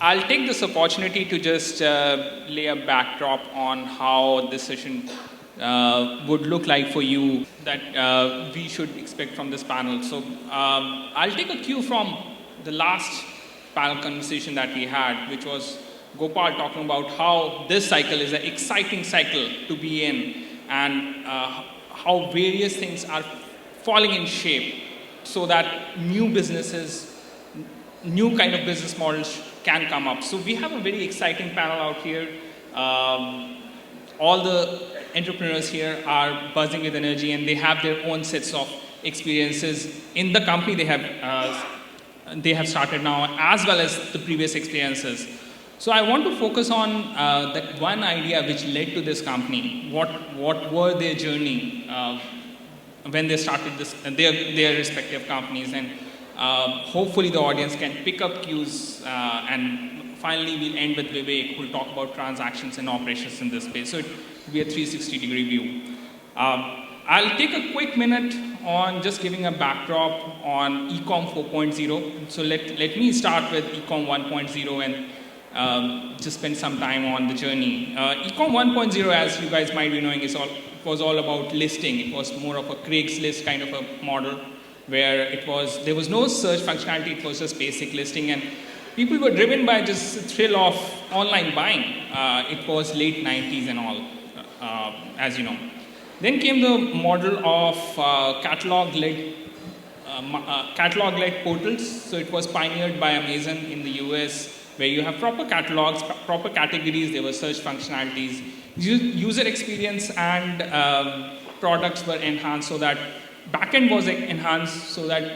I'll take this opportunity to just lay a backdrop on how this session would look like for you that we should expect from this panel. So I'll take a cue from the last panel conversation that we had, which was Gopal talking about how this cycle is an exciting cycle to be in, and how various things are falling in shape so that new businesses, new kind of business models can come up. So we have a very exciting panel out here. All the entrepreneurs here are buzzing with energy, and they have their own sets of experiences in the company they have started now, as well as the previous experiences. So I want to focus on that one idea which led to this company. What were their journey when they started their respective companies, and hopefully the audience can pick up cues, and finally we'll end with Vivek, who will talk about transactions and operations in this space. So it will be a 360-degree view. I'll take a quick minute on just giving a backdrop on Ecomm 4.0. So let me start with Ecomm 1.0 and just spend some time on the journey. Ecomm 1.0, as you guys might be knowing, was all about listing. It was more of a Craigslist kind of a model, where there was no search functionality, it was just basic listing, and people were driven by just the thrill of online buying. It was late 90s and all, as you know. Then came the model of catalog-led portals. So it was pioneered by Amazon in the US, where you have proper catalogs, proper categories, there were search functionalities, user experience and products were enhanced, so that backend was enhanced, so that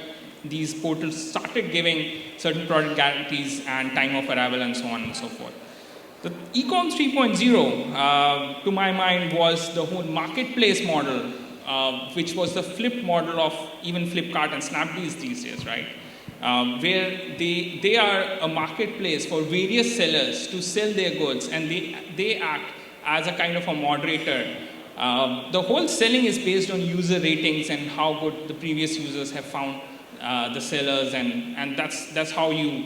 these portals started giving certain product guarantees and time of arrival and so on and so forth. The Ecomm 3.0, to my mind, was the whole marketplace model, which was the flip model of even Flipkart and Snapdeal these days, right? Where they are a marketplace for various sellers to sell their goods, and they act as a kind of a moderator. The whole selling is based on user ratings and how good the previous users have found the sellers, and that's how you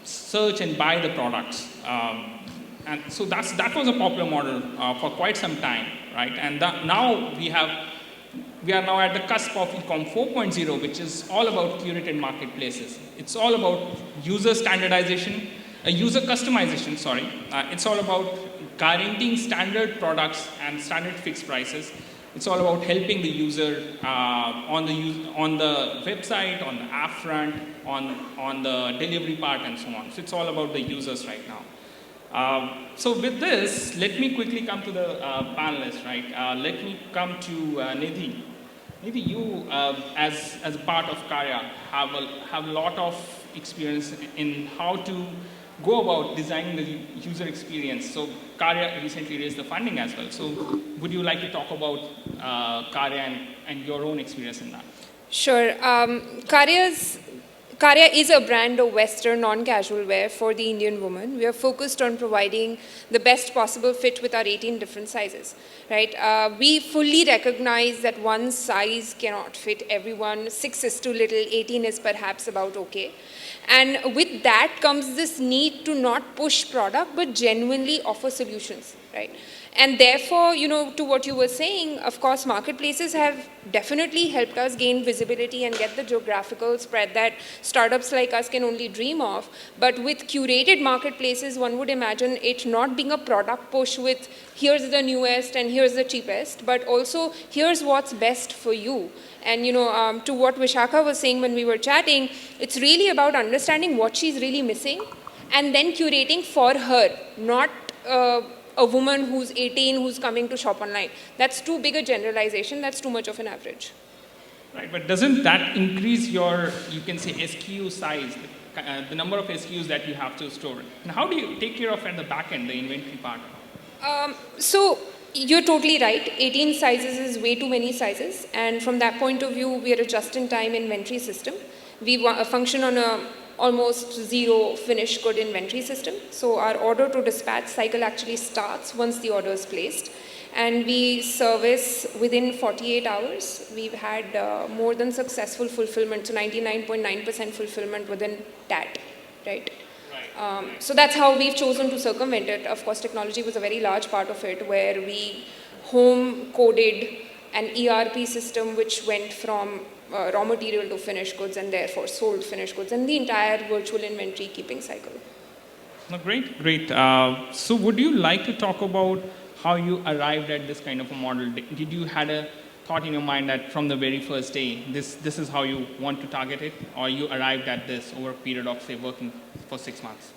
search and buy the products. And so that was a popular model for quite some time, right? And now we are now at the cusp of Ecomm 4.0, which is all about curated marketplaces. It's all about user standardization, user customization, sorry. It's all about guaranteeing standard products and standard fixed prices. It's all about helping the user on the website, on the app front, on the delivery part, and so on. So it's all about the users right now. So with this, let me quickly come to the panelists, right? Let me come to Nidhi. Nidhi, you, as a part of Kaaryah, have a lot of experience in how to go about designing the user experience. So Kaaryah recently raised the funding as well. So would you like to talk about Kaaryah and your own experience in that? Sure. Kaaryah is a brand of Western non-casual wear for the Indian woman. We are focused on providing the best possible fit with our 18 different sizes, right? We fully recognize that one size cannot fit everyone. 6 is too little, 18 is perhaps about okay. And with that comes this need to not push product, but genuinely offer solutions, right? And therefore, to what you were saying, of course, marketplaces have definitely helped us gain visibility and get the geographical spread that startups like us can only dream of. But with curated marketplaces, one would imagine it not being a product push with here's the newest and here's the cheapest, but also here's what's best for you. And to what Vishakha was saying when we were chatting, it's really about understanding what she's really missing and then curating for her, not a woman who's 18 who's coming to shop online. That's too big a generalization. That's too much of an average. Right, but doesn't that increase your, you can say, SKU size, the number of SKUs that you have to store? And how do you take care of at the back end, the inventory part? So you're totally right. 18 sizes is way too many sizes. And from that point of view, we are a just-in-time inventory system. We function on a almost zero finished good inventory system. So our order to dispatch cycle actually starts once the order is placed. And we service within 48 hours. We've had more than successful fulfillment, so 99.9% fulfillment within that, right? Right. So that's how we've chosen to circumvent it. Of course, technology was a very large part of it, where we home coded an ERP system which went from raw material to finished goods and therefore sold finished goods, and the entire virtual inventory keeping cycle. No, great, great. So would you like to talk about how you arrived at this kind of a model? Did you had a thought in your mind that from the very first day, this is how you want to target it, or you arrived at this over a period of, say, working for 6 months?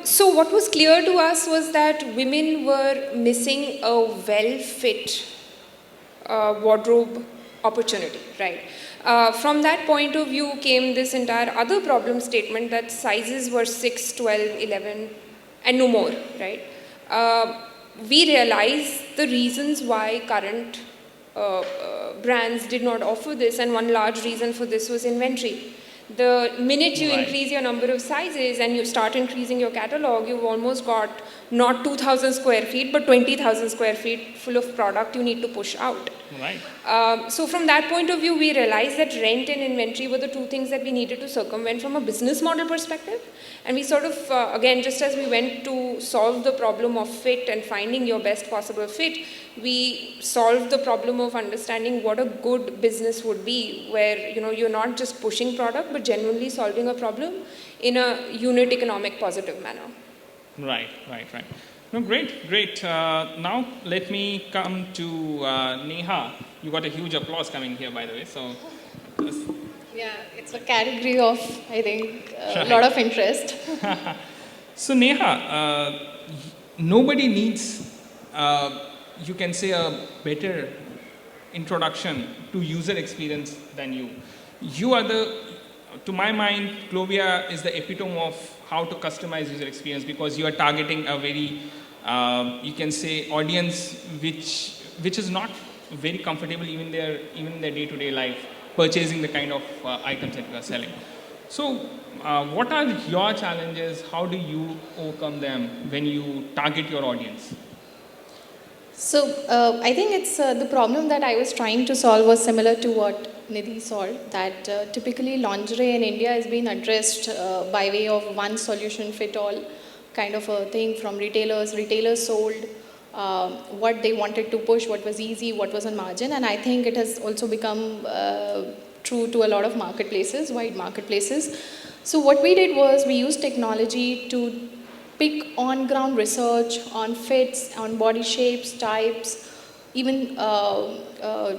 So what was clear to us was that women were missing a well-fit wardrobe opportunity, right? From that point of view came this entire other problem statement that sizes were 6, 12, 11 and no more, right? We realized the reasons why current brands did not offer this, and one large reason for this was inventory. The minute you increase your number of sizes and you start increasing your catalog, you've almost got not 2,000 square feet, but 20,000 square feet full of product you need to push out. Right. So from that point of view, we realized that rent and inventory were the two things that we needed to circumvent from a business model perspective. And we sort of, again, just as we went to solve the problem of fit and finding your best possible fit, we solved the problem of understanding what a good business would be, where you're not just pushing product, but genuinely solving a problem in a unit economic positive manner. Right. No, great. Now let me come to Neha. You got a huge applause coming here, by the way. So, yeah, it's a category of, I think, a lot of interest. So Neha, nobody needs, you can say, a better introduction to user experience than you. You are to my mind, Clovia is the epitome of how to customize user experience, because you are targeting a very, you can say, audience which is not very comfortable even in their day-to-day life purchasing the kind of items that you are selling. So what are your challenges? How do you overcome them when you target your audience? So I think it's the problem that I was trying to solve was similar to what Nidhi solved, that typically lingerie in India has been addressed by way of one solution fit all kind of a thing from retailers. Retailers sold what they wanted to push, what was easy, what was on margin, and I think it has also become true to a lot of marketplaces, wide marketplaces. So what we did was we used technology to pick on-ground research on fits, on body shapes, types, even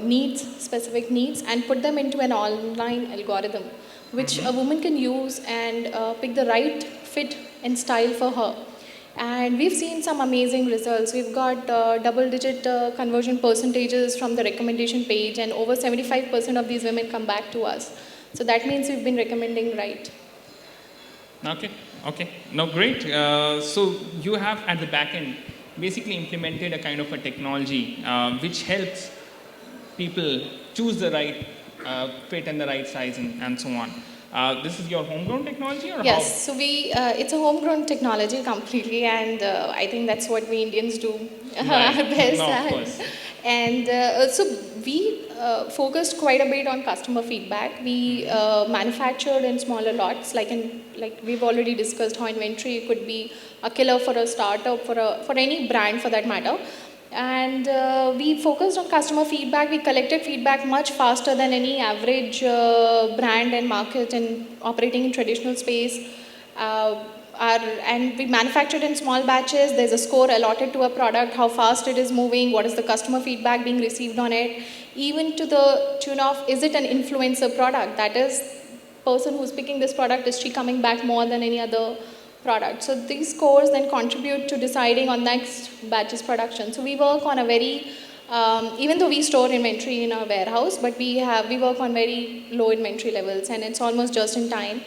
needs, specific needs, and put them into an online algorithm, which a woman can use and pick the right fit and style for her. And we've seen some amazing results. We've got double-digit conversion percentages from the recommendation page, and over 75% of these women come back to us. So that means we've been recommending right. Okay. Now, great. So you have at the back end basically implemented a kind of a technology which helps people choose the right fit and the right size and so on. This is your homegrown technology, or yes, how? so it's a homegrown technology completely, and I think that's what we Indians do Right. our best No, of at. course. And so we focused quite a bit on customer feedback. We manufactured in smaller lots, like we've already discussed how inventory could be a killer for a startup, for any brand for that matter. And we focused on customer feedback. We collected feedback much faster than any average brand and market and operating in traditional space. And we manufactured in small batches. There's a score allotted to a product, how fast it is moving, what is the customer feedback being received on it, even to the tune of, is it an influencer product? That is, person who's picking this product, is she coming back more than any other product? So these scores then contribute to deciding on next batch's production. So we work on a very, even though we store inventory in our warehouse, but we work on very low inventory levels, and it's almost just in time.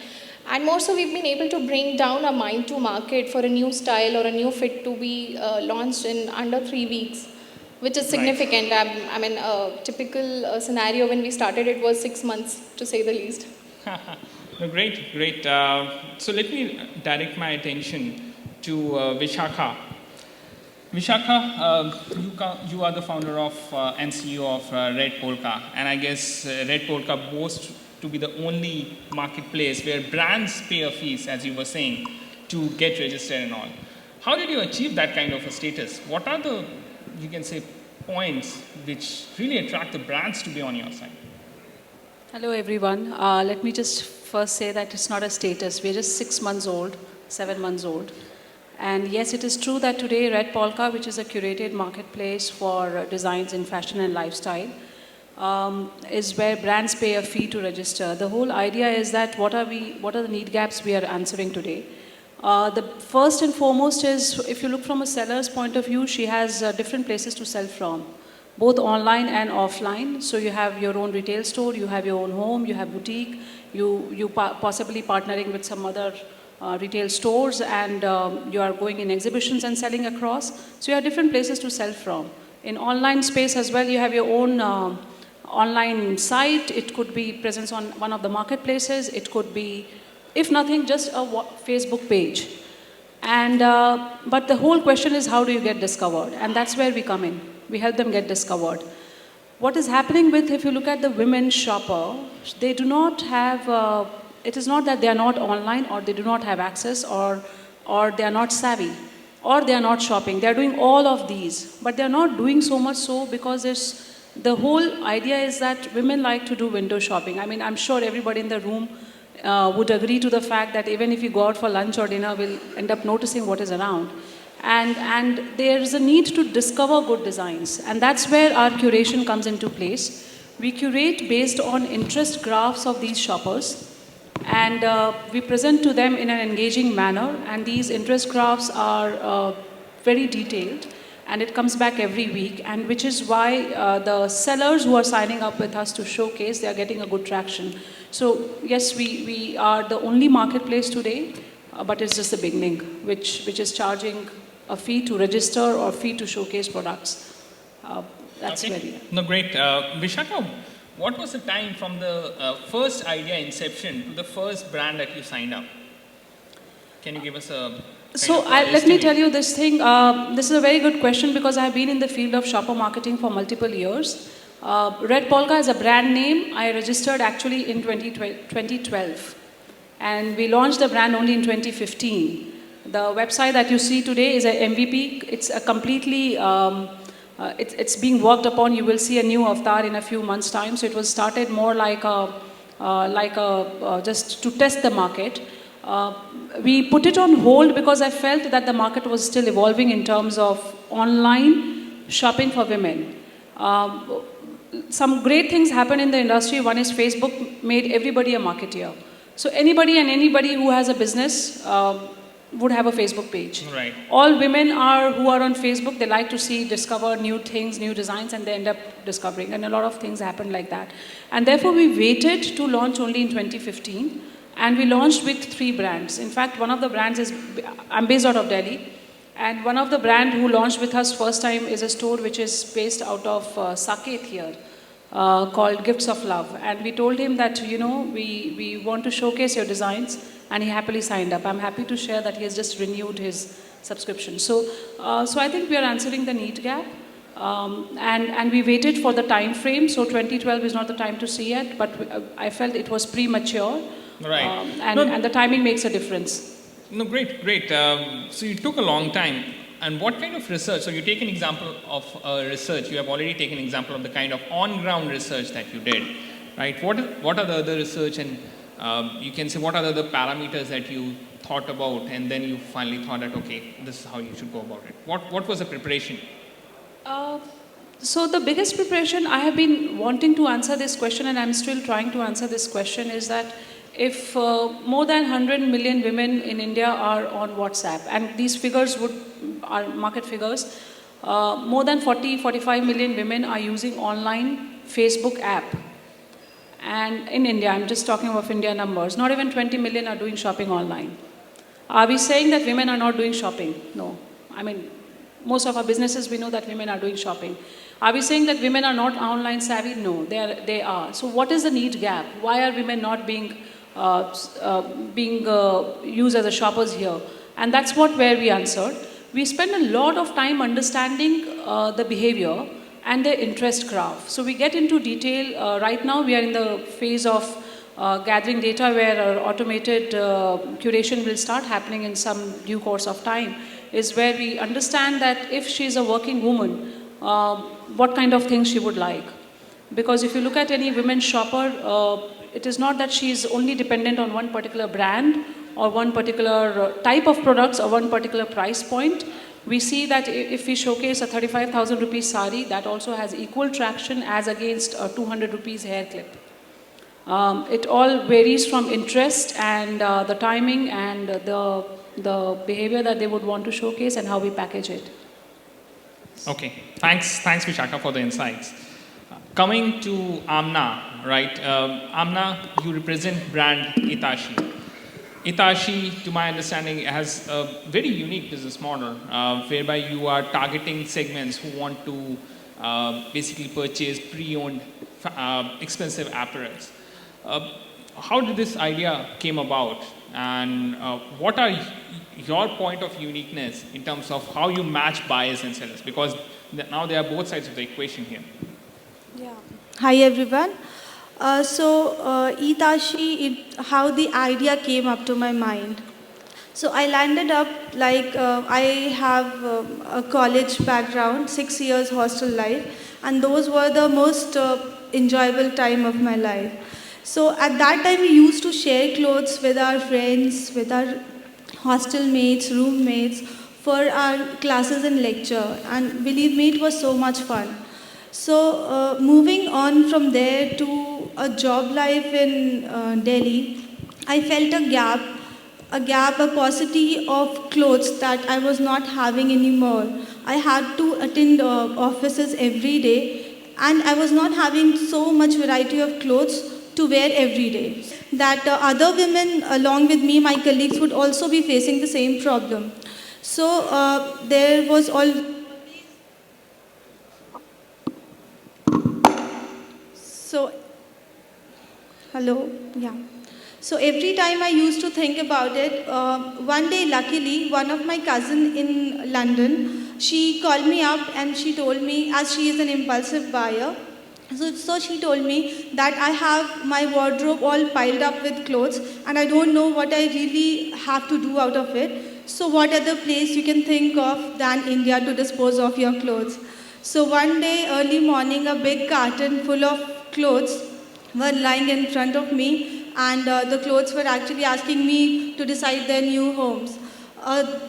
And more so, we've been able to bring down our mind to market for a new style or a new fit to be launched in under 3 weeks, which is significant. Right. I mean, a typical scenario when we started it was 6 months, to say the least. No, great. So let me direct my attention to Vishakha. Vishakha, you are the founder of and CEO of Red Polka, and I guess Red Polka boasts to be the only marketplace where brands pay a fees, as you were saying, to get registered and all. How did you achieve that kind of a status? What are the, you can say, points which really attract the brands to be on your side? Hello everyone. Let me just first say that it's not a status. We're just 6 months old, 7 months old. And yes, it is true that today Red Polka, which is a curated marketplace for designs in fashion and lifestyle, is where brands pay a fee to register. The whole idea is that what are the need gaps we are answering today? The first and foremost is, if you look from a seller's point of view, she has different places to sell from, both online and offline. So you have your own retail store, you have your own home, you have boutique, you possibly partnering with some other retail stores, and you are going in exhibitions and selling across. So you have different places to sell from. In online space as well, you have your own online site. It could be presence on one of the marketplaces. It could be, if nothing, just a Facebook page. And but the whole question is, how do you get discovered? And that's where we come in. We help them get discovered. What is happening with, if you look at the women shopper, they do not have, it is not that they are not online, or they do not have access, or they are not savvy, or they are not shopping. They are doing all of these, but they are not doing so much so because the whole idea is that women like to do window shopping. I mean, I'm sure everybody in the room would agree to the fact that even if you go out for lunch or dinner, we'll end up noticing what is around. And there is a need to discover good designs. And that's where our curation comes into place. We curate based on interest graphs of these shoppers. And we present to them in an engaging manner. And these interest graphs are very detailed. And it comes back every week. And which is why the sellers who are signing up with us to showcase, they are getting a good traction. So yes, we are the only marketplace today, but it's just the beginning, which is charging a fee to register or fee to showcase products. That's okay. where we are. No, great. Vishakha, what was the time from the first idea inception to the first brand that you signed up? Can you give us a... So let me tell you this thing. This is a very good question because I have been in the field of shopper marketing for multiple years. Red Polka is a brand name I registered actually in 2012. And we launched the brand only in 2015. The website that you see today is a MVP. It's a completely, it's being worked upon. You will see a new avatar in a few months' time. So it was started more like just to test the market. We put it on hold because I felt that the market was still evolving in terms of online shopping for women. Some great things happened in the industry. One is Facebook made everybody a marketeer. So anybody who has a business would have a Facebook page. Right. All women who are on Facebook, they like to discover new things, new designs, and they end up discovering. And a lot of things happen like that. And therefore, we waited to launch only in 2015. And we launched with 3 brands. In fact, one of the brands I'm based out of Delhi. And one of the brands who launched with us first time is a store which is based out of Saket here, called Gifts of Love. And we told him that, we want to showcase your designs, and he happily signed up. I'm happy to share that he has just renewed his subscription. So I think we are answering the need gap. And we waited for the time frame. So 2012 is not the time to see it, but I felt it was premature. Right. And the timing makes a difference. No, great. So you took a long time. And what kind of research? So you take an example of research. You have already taken an example of the kind of on-ground research that you did, right? What are the other research, and you can say what are the other parameters that you thought about, and then you finally thought that, okay, this is how you should go about it. What was the preparation? So the biggest preparation, I have been wanting to answer this question, and I'm still trying to answer this question, is that if more than 100 million women in India are on WhatsApp, and these figures are market figures, more than 45 million women are using online Facebook app. And in India, I'm just talking of India numbers, not even 20 million are doing shopping online. Are we saying that women are not doing shopping? No. I mean, most of our businesses, we know that women are doing shopping. Are we saying that women are not online savvy? No, they are. So what is the need gap? Why are women not being used as a shoppers here? And that's where we answered. We spend a lot of time understanding the behavior and their interest graph. So we get into detail. Right now we are in the phase of gathering data where automated curation will start happening in some due course of time, is where we understand that if she's a working woman, what kind of things she would like. Because if you look at any women shopper, it is not that she is only dependent on one particular brand or one particular type of products or one particular price point. We see that if we showcase a 35,000 rupees sari, that also has equal traction as against a 200 rupees hair clip. It all varies from interest and the timing and the behavior that they would want to showcase and how we package it. Okay, thanks Vishakha for the insights. Coming to Amna, right? Amna, you represent brand Etashee. Etashee, to my understanding, has a very unique business model whereby you are targeting segments who want to basically purchase pre-owned expensive apparels. How did this idea came about, and what are your point of uniqueness in terms of how you match buyers and sellers? Because now there are both sides of the equation here. Yeah. Hi everyone. Etashee, how the idea came up to my mind. So I landed up like I have a college background, 6 years hostel life, and those were the most enjoyable time of my life. So at that time we used to share clothes with our friends, with our hostel mates, roommates for our classes and lecture, and believe me, it was so much fun. So moving on from there to a job life in Delhi, I felt a paucity of clothes that I was not having anymore. I had to attend offices every day, and I was not having so much variety of clothes to wear every day. That other women along with me, my colleagues, would also be facing the same problem. So there was all. So, hello, yeah. So every time I used to think about it, one day luckily, one of my cousins in London, she called me up and she told me, as she is an impulsive buyer, so she told me that I have my wardrobe all piled up with clothes and I don't know what I really have to do out of it. So what other place you can think of than India to dispose of your clothes? So one day, early morning, a big carton full of clothes were lying in front of me, and the clothes were actually asking me to decide their new homes.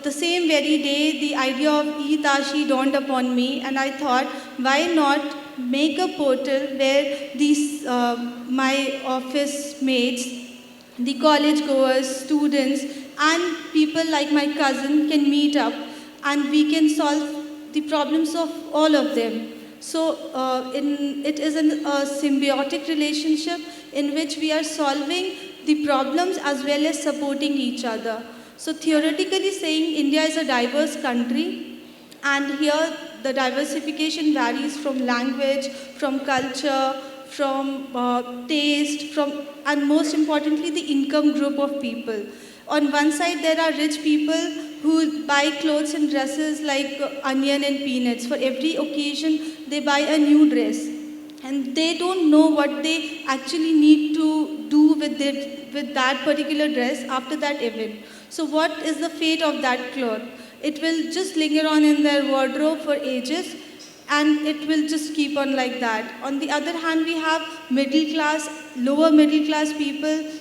The same very day, the idea of Etashee dawned upon me, and I thought, why not make a portal where these my office mates, the college goers, students, and people like my cousin can meet up, and we can solve the problems of all of them. So it is a symbiotic relationship in which we are solving the problems as well as supporting each other. So theoretically saying, India is a diverse country, and here the diversification varies from language, from culture, from taste, and most importantly the income group of people. On one side there are rich people who buy clothes and dresses like onion and peanuts. For every occasion they buy a new dress, and they don't know what they actually need to do with that particular dress after that event. So what is the fate of that cloth? It will just linger on in their wardrobe for ages, and it will just keep on like that. On the other hand, we have middle class, lower middle class people.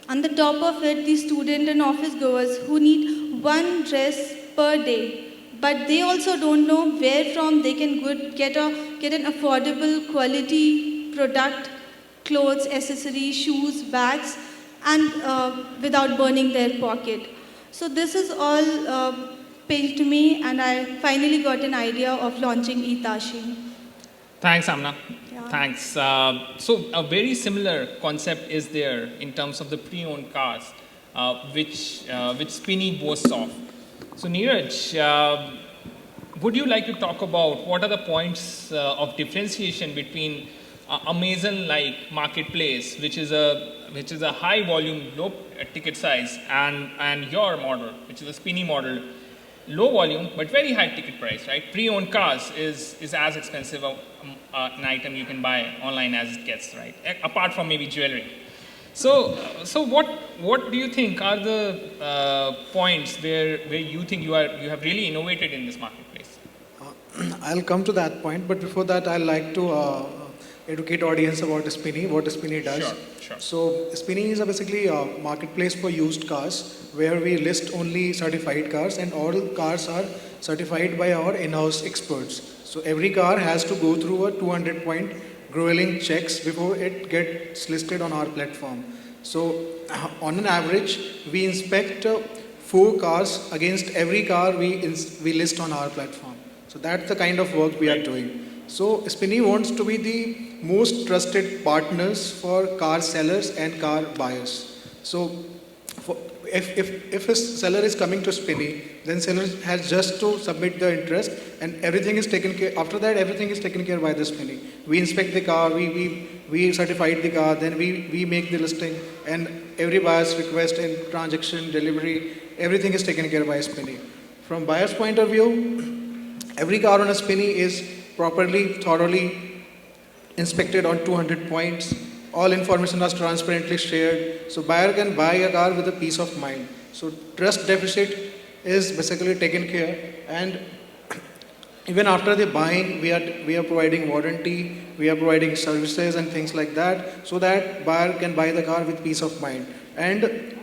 On the top of it, the student and office goers who need one dress per day. But they also don't know where from they can get an affordable quality product, clothes, accessories, shoes, bags, and without burning their pocket. So this is all paid to me, and I finally got an idea of launching Etashee. Thanks, Amna. Yeah. Thanks. So a very similar concept is there in terms of the pre-owned cars, which Spinny boasts of. So Niraj, would you like to talk about what are the points of differentiation between Amazon-like marketplace, which is a high volume, low ticket size, and your model, which is a Spinny model, low volume but very high ticket price, right? Pre-owned cars is as expensive an item you can buy online as it gets, right? Apart from maybe jewelry. So what do you think are the points where you think you have really innovated in this marketplace? I'll come to that point, but before that, I'd like to educate audience about Spinny, what Spinny does. Sure. So Spinny is basically a marketplace for used cars, where we list only certified cars, and all cars are certified by our in-house experts. So every car has to go through a 200-point grueling checks before it gets listed on our platform. So on an average, we inspect 4 cars against every car we list on our platform. So that's the kind of work we are doing. So Spinny wants to be the most trusted partners for car sellers and car buyers. So if a seller is coming to Spinny, then seller has just to submit the interest, and everything is taken care. After that, everything is taken care by the Spinny. We inspect the car, we certified the car, then we make the listing, and every buyer's request and transaction, delivery, everything is taken care by Spinny. From buyer's point of view, every car on a Spinny is properly, thoroughly inspected on 200 points. All information is transparently shared, so buyer can buy a car with a peace of mind. So trust deficit is basically taken care, and even after the buying, we are providing warranty, we are providing services and things like that, so that buyer can buy the car with peace of mind. And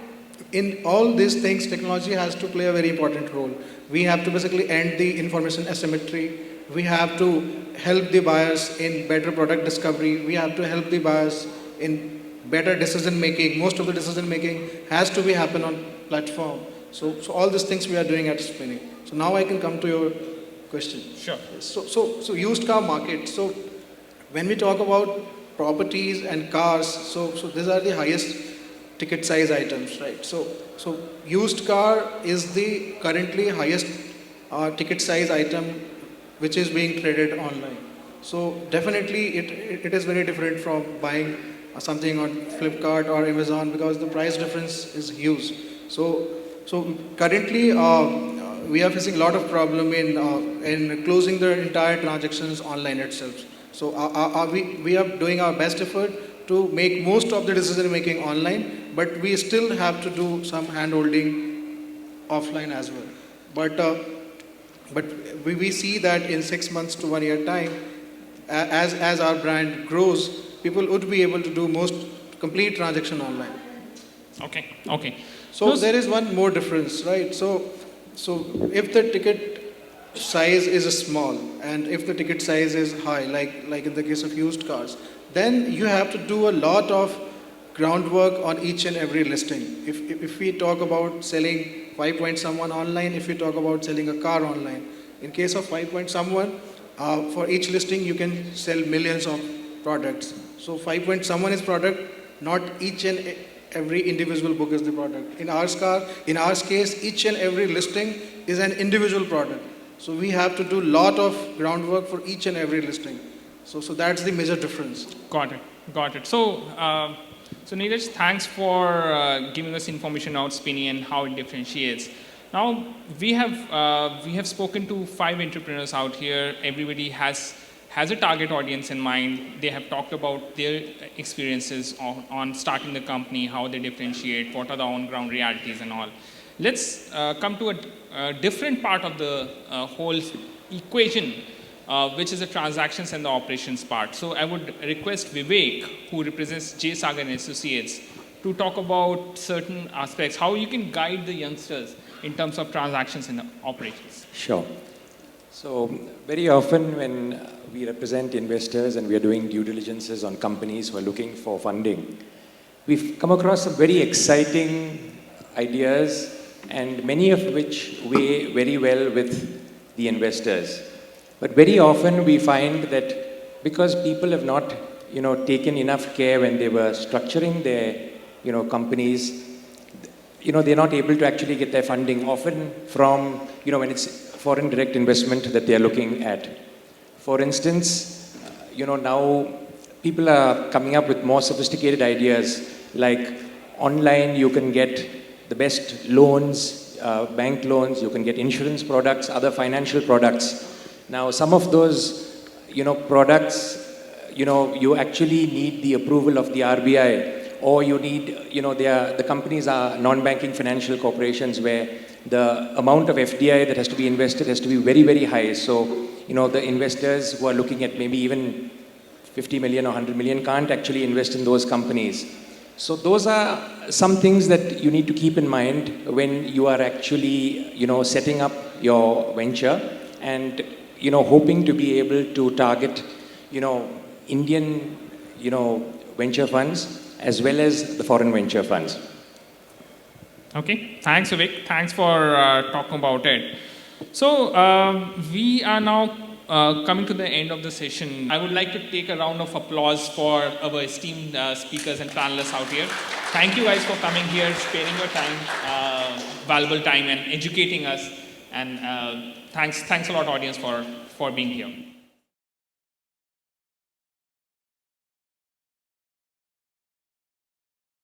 in all these things, technology has to play a very important role. We have to basically end the information asymmetry. We have to help the buyers in better product discovery. We have to help the buyers in better decision making. Most of the decision making has to be happen on platform. So all these things we are doing at Spinny. So now I can come to your question. Sure. So used car market. So when we talk about properties and cars, so these are the highest ticket size items, right? So used car is the currently highest ticket size item which is being traded online. So definitely it is very different from buying something on Flipkart or Amazon, because the price difference is huge. So currently we are facing a lot of problem in closing the entire transactions online itself. So we are doing our best effort to make most of the decision making online, but we still have to do some hand holding offline as well. But we see that in 6 months to 1 year time, as our brand grows, people would be able to do most complete transaction online. Okay. So there is one more difference, right? So if the ticket size is small and if the ticket size is high, like in the case of used cars, then you have to do a lot of groundwork on each and every listing. If we talk about selling 5 point someone online, if we talk about selling a car online, in case of 5 point someone, for each listing you can sell millions of products. So 5 point someone is product, not each and every individual book is the product. In our case, each and every listing is an individual product. So we have to do lot of groundwork for each and every listing. So that's the major difference. Got it. So Niraj, thanks for giving us information about Spinny and how it differentiates. Now we have spoken to 5 entrepreneurs out here. Everybody has a target audience in mind. They have talked about their experiences on starting the company, how they differentiate, what are the on-ground realities and all. Let's come to a different part of the whole equation, which is the transactions and the operations part. So I would request Vivek, who represents J. Sagar and Associates, to talk about certain aspects, how you can guide the youngsters in terms of transactions and operations. Sure. So very often when we represent investors and we are doing due diligences on companies who are looking for funding, we've come across some very exciting ideas, and many of which weigh very well with the investors. But very often we find that because people have not, taken enough care when they were structuring their, companies, they're not able to actually get their funding often from, when it's foreign direct investment that they're looking at. For instance, now people are coming up with more sophisticated ideas, like online you can get the best loans, bank loans, you can get insurance products, other financial products. Now, some of those, products, you actually need the approval of the RBI or you need, the companies are non-banking financial corporations where the amount of FDI that has to be invested has to be very, very high. So, the investors who are looking at maybe even 50 million or 100 million can't actually invest in those companies. So those are some things that you need to keep in mind when you are actually, setting up your venture and, hoping to be able to target, Indian, venture funds as well as the foreign venture funds. Okay, thanks Vivek. Thanks for talking about it. So we are now coming to the end of the session. I would like to take a round of applause for our esteemed speakers and panelists out here. Thank you guys for coming here, sparing your time, valuable time, and educating us. And thanks a lot, audience, for being here.